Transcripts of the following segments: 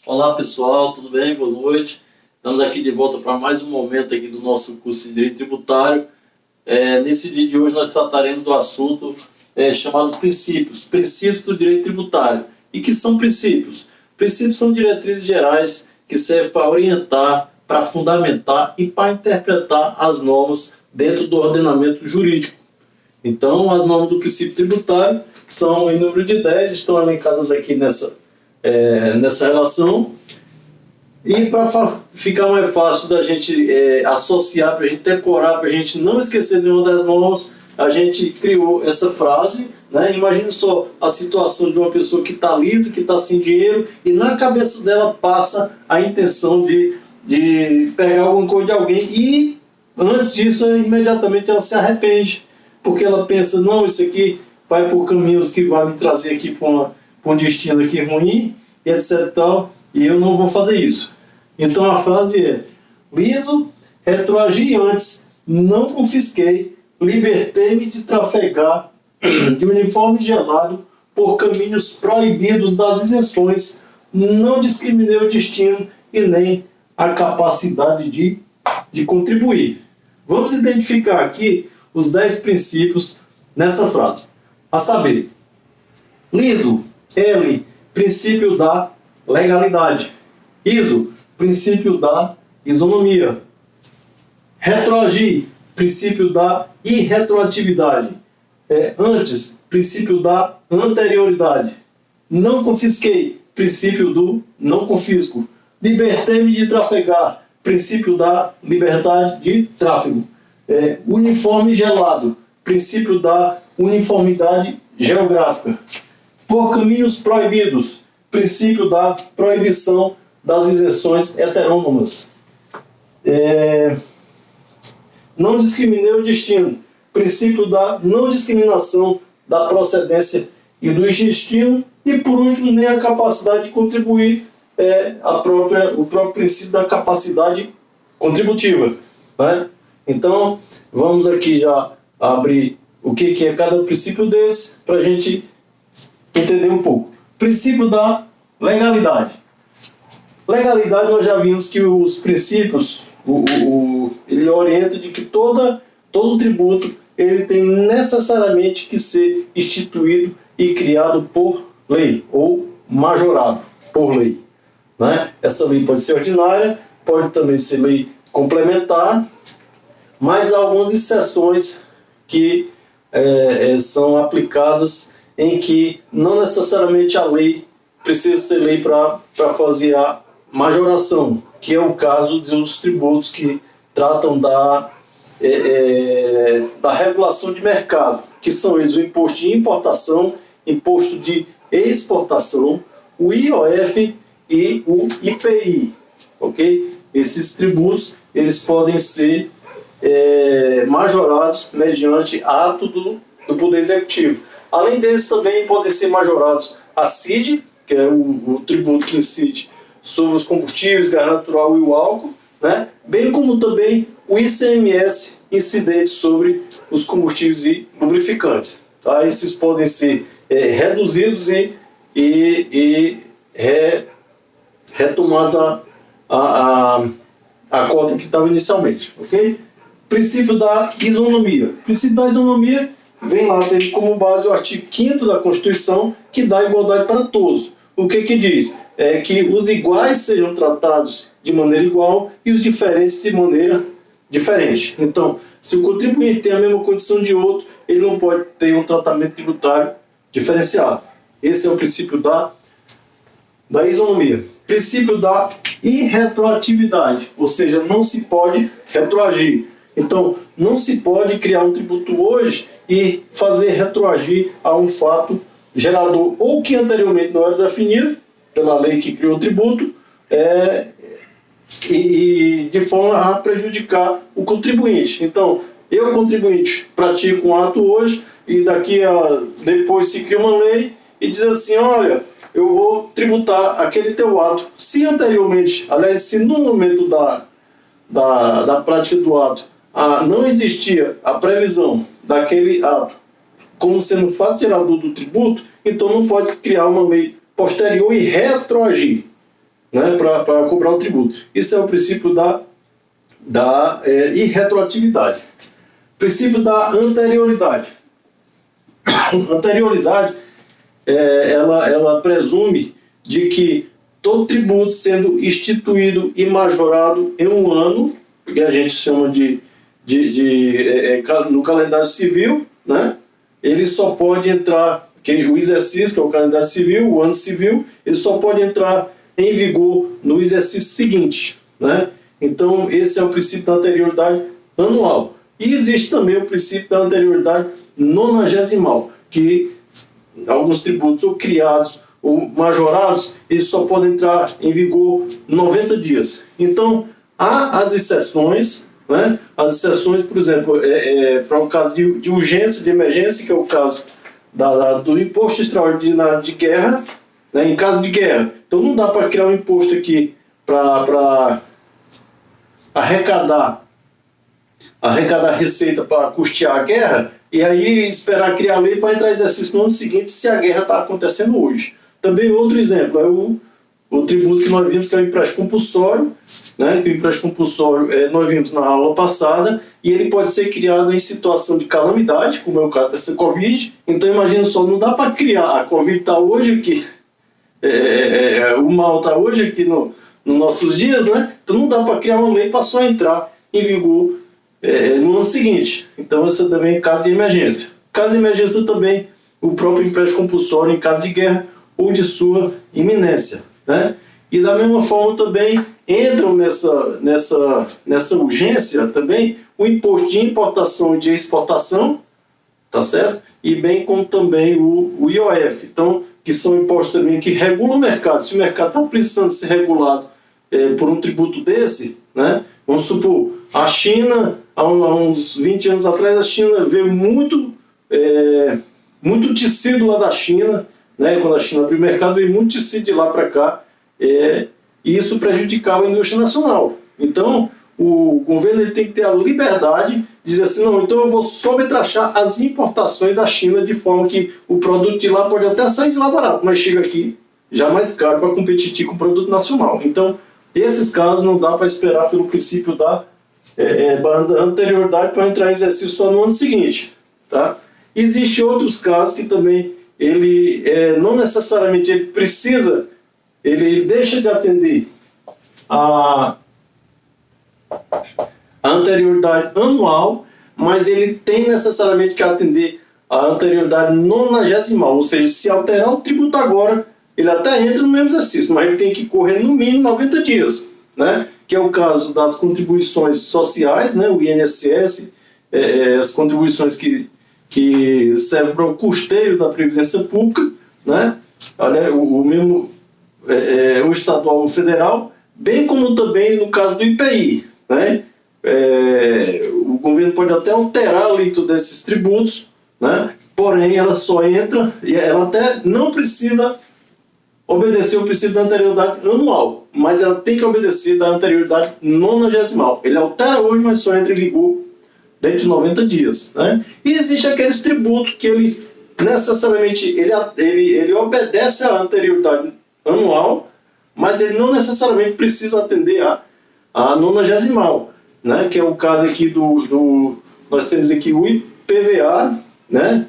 Olá pessoal, tudo bem? Boa noite. Estamos aqui de volta para mais um momento aqui do nosso curso de Direito Tributário. Nesse vídeo de hoje nós trataremos do assunto chamado princípios do direito tributário. E que são princípios? Princípios são diretrizes gerais que servem para orientar, para fundamentar e para interpretar as normas dentro do ordenamento jurídico. Então, as normas do princípio tributário são em número de 10, estão elencadas aqui nessa relação. E para ficar mais fácil da gente associar, para a gente decorar, para a gente não esquecer nenhuma das normas, a gente criou essa frase, né? Imagine só a situação de uma pessoa que está lisa, que está sem dinheiro, e na cabeça dela passa a intenção de pegar alguma coisa de alguém, e antes disso, imediatamente ela se arrepende, porque ela pensa, não, isso aqui vai por caminhos que vai me trazer aqui para um destino aqui ruim, e etc. E eu não vou fazer isso. Então a frase é: liso, retroagi antes, não confisquei, libertei-me de trafegar de uniforme gelado por caminhos proibidos das isenções, não discriminei o destino e nem a capacidade de contribuir. Vamos identificar aqui os 10 princípios nessa frase. A saber, liso, L, princípio da legalidade. Iso, princípio da isonomia. Retroagir, princípio da irretroatividade. Antes, princípio da anterioridade. Não confisquei, princípio do não confisco. Libertei-me de trafegar, princípio da liberdade de tráfego. Uniforme gelado, princípio da uniformidade geográfica. Por caminhos proibidos, princípio da proibição das isenções heterônomas. Não discriminei o destino, princípio da não discriminação da procedência e do destino. E por último, nem a capacidade de contribuir, o próprio princípio da capacidade contributiva, né? Então, vamos aqui já abrir o que é cada princípio desse, para a gente entender um pouco. Princípio da legalidade. Legalidade, nós já vimos que os princípios, ele orienta de que todo tributo ele tem necessariamente que ser instituído e criado por lei, ou majorado por lei, né? Essa lei pode ser ordinária, pode também ser lei complementar, mas há algumas exceções que são aplicadas em que não necessariamente a lei precisa ser lei para fazer a majoração, que é o caso dos tributos que tratam da regulação de mercado, que são eles o imposto de importação, imposto de exportação, o IOF e o IPI, ok? Esses tributos eles podem ser majorados mediante ato do Poder Executivo. Além deles, também podem ser majorados a CID, que é o tributo que incide sobre os combustíveis, gás natural e o álcool, né? Bem como também o ICMS incidente sobre os combustíveis e lubrificantes. Tá? Esses podem ser reduzidos e retomados a cota que estava inicialmente. Okay? Princípio da isonomia. O princípio da isonomia vem lá, tem como base o artigo 5º da Constituição, que dá igualdade para todos. O que diz? É que os iguais sejam tratados de maneira igual e os diferentes de maneira diferente. Então, se o contribuinte tem a mesma condição de outro, ele não pode ter um tratamento tributário diferenciado. Esse é o princípio da isonomia. Princípio da irretroatividade, ou seja, não se pode retroagir. Então, não se pode criar um tributo hoje e fazer retroagir a um fato gerador ou que anteriormente não era definido pela lei que criou o tributo, e de forma a prejudicar o contribuinte. Então, eu, contribuinte, pratico um ato hoje e depois se cria uma lei e diz assim, olha, eu vou tributar aquele teu ato. Se anteriormente, aliás, se no momento da prática do ato não existia a previsão daquele ato como sendo fato gerador do tributo, então não pode criar uma lei posterior e retroagir. né, para cobrar o tributo. Isso é o princípio da irretroatividade. Princípio da anterioridade. Anterioridade, ela presume de que todo tributo sendo instituído e majorado em um ano, que a gente chama no calendário civil, né, ele só pode entrar, o exercício, que é o calendário civil, o ano civil, ele só pode entrar em vigor no exercício seguinte, né? Então, esse é o princípio da anterioridade anual. E existe também o princípio da anterioridade nonagesimal, que alguns tributos ou criados ou majorados, eles só podem entrar em vigor 90 dias. Então, há as exceções, né? As exceções, por exemplo, para o caso de urgência, de emergência, que é o caso do imposto extraordinário de guerra, né? Em caso de guerra. Então, não dá para criar um imposto aqui para arrecadar receita para custear a guerra, e aí esperar criar a lei para entrar em exercício no ano seguinte, se a guerra está acontecendo hoje. Também outro exemplo é o tributo que nós vimos, que é o empréstimo compulsório, né, que o empréstimo compulsório nós vimos na aula passada, e ele pode ser criado em situação de calamidade, como é o caso dessa Covid. Então imagina só, não dá para criar, a Covid está hoje aqui, o mal está hoje aqui nos nossos dias, né? Então não dá para criar uma lei para só entrar em vigor no ano seguinte. Então isso também é caso de emergência. Caso de emergência também, o próprio empréstimo compulsório em caso de guerra ou de sua iminência, né? E da mesma forma também entram nessa urgência também o imposto de importação e de exportação, tá certo? E bem como também o IOF. Então, que são impostos também que regulam o mercado. Se o mercado está precisando ser regulado por um tributo desse, né? Vamos supor, a China, há uns 20 anos atrás, a China veio muito tecido lá da China, né? Quando a China abriu o mercado, veio muito tecido de lá para cá, e isso prejudicava a indústria nacional. Então, o governo ele tem que ter a liberdade de dizer assim, não, então eu vou sobretaxar as importações da China, de forma que o produto de lá pode até sair de lá barato, mas chega aqui já mais caro para competir com o produto nacional. Então, esses casos não dá para esperar pelo princípio da anterioridade para entrar em exercício só no ano seguinte, tá? Existem outros casos que também ele não necessariamente ele deixa de atender a anterioridade anual, mas ele tem necessariamente que atender a anterioridade nonagesimal, ou seja, se alterar o tributo agora, ele até entra no mesmo exercício, mas ele tem que correr no mínimo 90 dias, né? Que é o caso das contribuições sociais, né? O INSS, as contribuições que servem para o custeio da Previdência Pública, né? O mesmo o estadual ou o federal, bem como também no caso do IPI, né? O governo pode até alterar a alíquota desses tributos, né? Porém ela só entra e ela até não precisa obedecer o princípio da anterioridade anual, mas ela tem que obedecer da anterioridade nonagesimal. Ele altera hoje, mas só entra em vigor dentro de 90 dias, né? E existe aqueles tributos que ele necessariamente ele obedece à anterioridade anual, mas ele não necessariamente precisa atender a nonagesimal, né? Que é o caso aqui nós temos aqui o IPVA, né?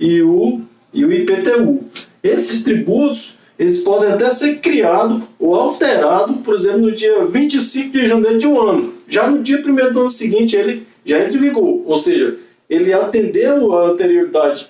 E o IPTU. Esses tributos eles podem até ser criados ou alterados, por exemplo, no dia 25 de janeiro de um ano. Já no dia 1º do ano seguinte, ele já entra em vigor. Ou seja, ele atendeu a anterioridade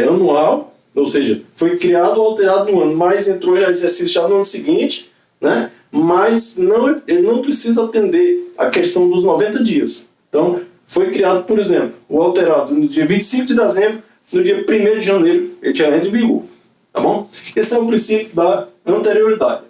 anual, ou seja, foi criado ou alterado no ano, mas entrou já exercício já no ano seguinte, né? Mas ele não precisa atender a questão dos 90 dias. Então, foi criado, por exemplo, o alterado no dia 25 de dezembro, no dia 1º de janeiro, ele já entra em vigor. Tá bom? Esse é o princípio da anterioridade.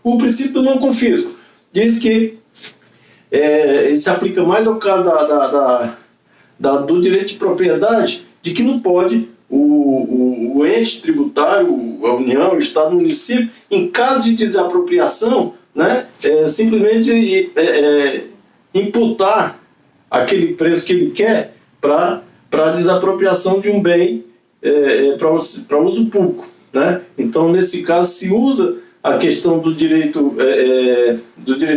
O princípio do não confisco diz que ele se aplica mais ao caso do direito de propriedade, de que não pode o ente tributário, a União, o Estado, o município, em caso de desapropriação, né, simplesmente imputar aquele preço que ele quer para a desapropriação de um bem para uso público, né? Então, nesse caso, se usa a questão do direito,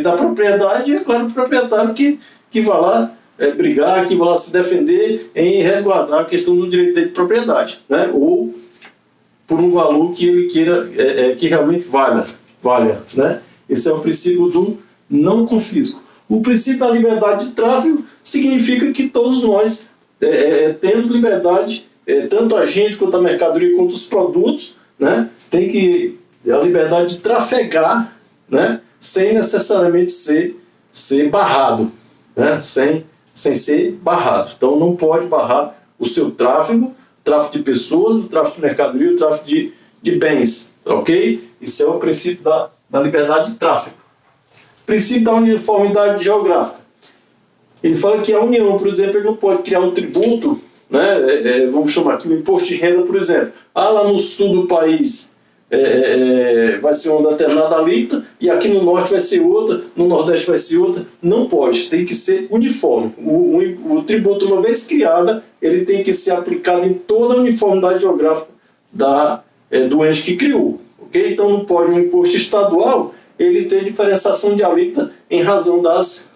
da propriedade, é claro, o proprietário que vai lá brigar, que vai lá se defender em resguardar a questão do direito de propriedade, né? Ou por um valor que ele queira, que realmente valha, né? Esse é o princípio do não confisco. O princípio da liberdade de tráfego significa que todos nós temos liberdade, tanto a gente quanto a mercadoria, quanto os produtos, né? Tem que a liberdade de trafegar, né? Sem necessariamente ser barrado, né? Sem ser barrado. Então não pode barrar o seu tráfego de pessoas, o tráfego de mercadoria, o tráfego de bens, ok? Isso é o princípio da liberdade de tráfego. Princípio da uniformidade geográfica. Ele fala que a União, por exemplo, ele não pode criar um tributo, né? Vamos chamar aqui um imposto de renda, por exemplo. Lá no sul do país vai ser uma determinada alíquota e aqui no norte vai ser outra, no nordeste vai ser outra. Não pode, tem que ser uniforme. O tributo, uma vez criada, ele tem que ser aplicado em toda a uniformidade geográfica do ente que criou. Okay? Então não pode um imposto estadual ele ter diferenciação de alíquota em razão das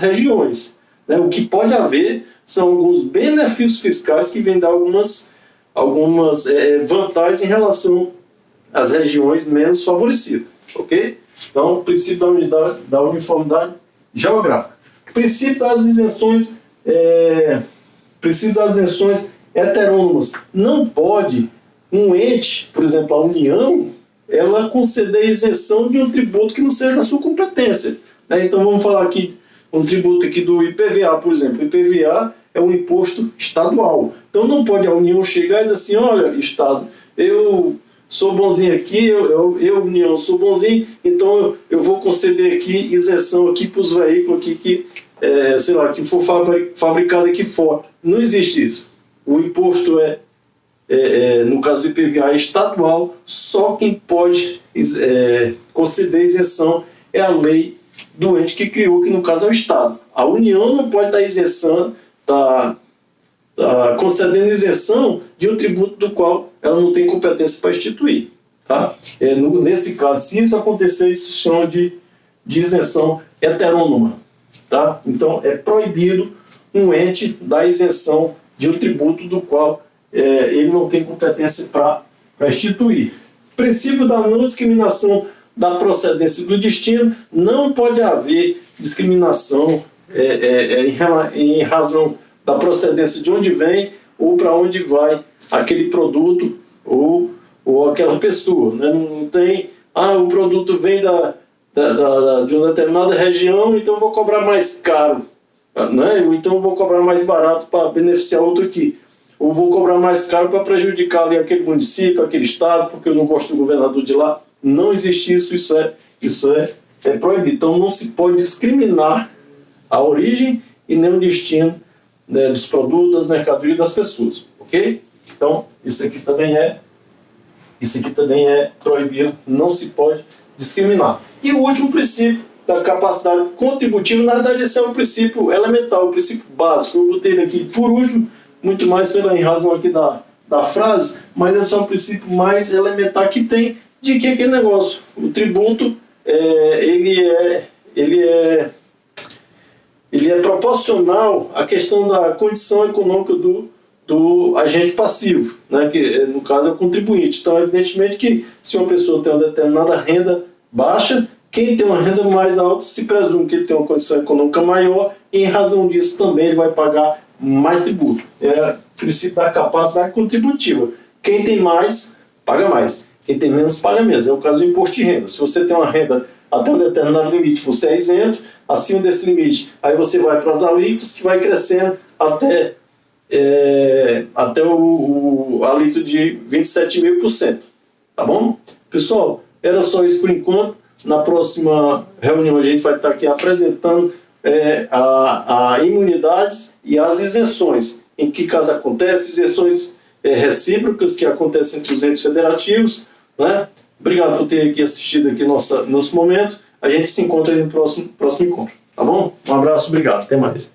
regiões, né? O que pode haver são alguns benefícios fiscais que vêm dar algumas vantagens em relação às regiões menos favorecidas, ok? Então, o princípio da uniformidade geográfica. O princípio das isenções heterônomas. Não pode um ente, por exemplo, a União, ela conceder isenção de um tributo que não seja da sua competência, né? Então, vamos falar aqui um tributo aqui do IPVA, por exemplo. O IPVA é um imposto estadual. Então não pode a União chegar e dizer assim, olha, Estado, eu sou bonzinho aqui, eu União, sou bonzinho, então eu vou conceder aqui isenção aqui para os veículos aqui que, sei lá, que for fabricado aqui fora. Não existe isso. O imposto no caso do IPVA, é estadual, só quem pode conceder isenção é a lei do ente que criou, que no caso é o Estado. A União não pode dar isenção, concedendo isenção de um tributo do qual ela não tem competência para instituir. Tá? Nesse caso, se isso acontecer, isso se chama de isenção heterônoma. Tá? Então, é proibido um ente dar isenção de um tributo do qual ele não tem competência para instituir. Princípio da não discriminação da procedência do destino. Não pode haver discriminação em razão da procedência de onde vem ou para onde vai aquele produto ou aquela pessoa, né? Não tem, o produto vem de uma determinada região, então eu vou cobrar mais caro, né? Ou então eu vou cobrar mais barato para beneficiar outro aqui, ou vou cobrar mais caro para prejudicar ali aquele município, aquele estado, porque eu não gosto do governador de lá. Não existe isso, isso é proibido. Então não se pode discriminar a origem e nem o destino, né, dos produtos, das mercadorias, das pessoas, ok? Então isso aqui também é proibido, não se pode discriminar. E o último princípio da capacidade contributiva, na verdade esse é um princípio elementar, o princípio básico. Eu botei ele aqui por último, muito mais em razão aqui da frase, mas esse é um princípio mais elementar que tem de que aquele negócio, o tributo, ele é proporcional à questão da condição econômica do agente passivo, né, que no caso é o contribuinte. Então, evidentemente que se uma pessoa tem uma determinada renda baixa, quem tem uma renda mais alta se presume que ele tem uma condição econômica maior e em razão disso também ele vai pagar mais tributo. É o princípio da capacidade contributiva. Quem tem mais, paga mais. Quem tem menos, paga menos. É o caso do imposto de renda. Se você tem uma renda até um determinado limite, você é isento, acima desse limite, aí você vai para as alíquotas, que vai crescendo até o alíquoto de 27,5%. Tá bom? Pessoal, era só isso por enquanto. Na próxima reunião a gente vai estar aqui apresentando a imunidades e as isenções. Em que caso acontece? Isenções recíprocas que acontecem entre os entes federativos, né? Obrigado por ter aqui assistido aqui nosso momento. A gente se encontra aí no próximo encontro. Tá bom? Um abraço, obrigado. Até mais.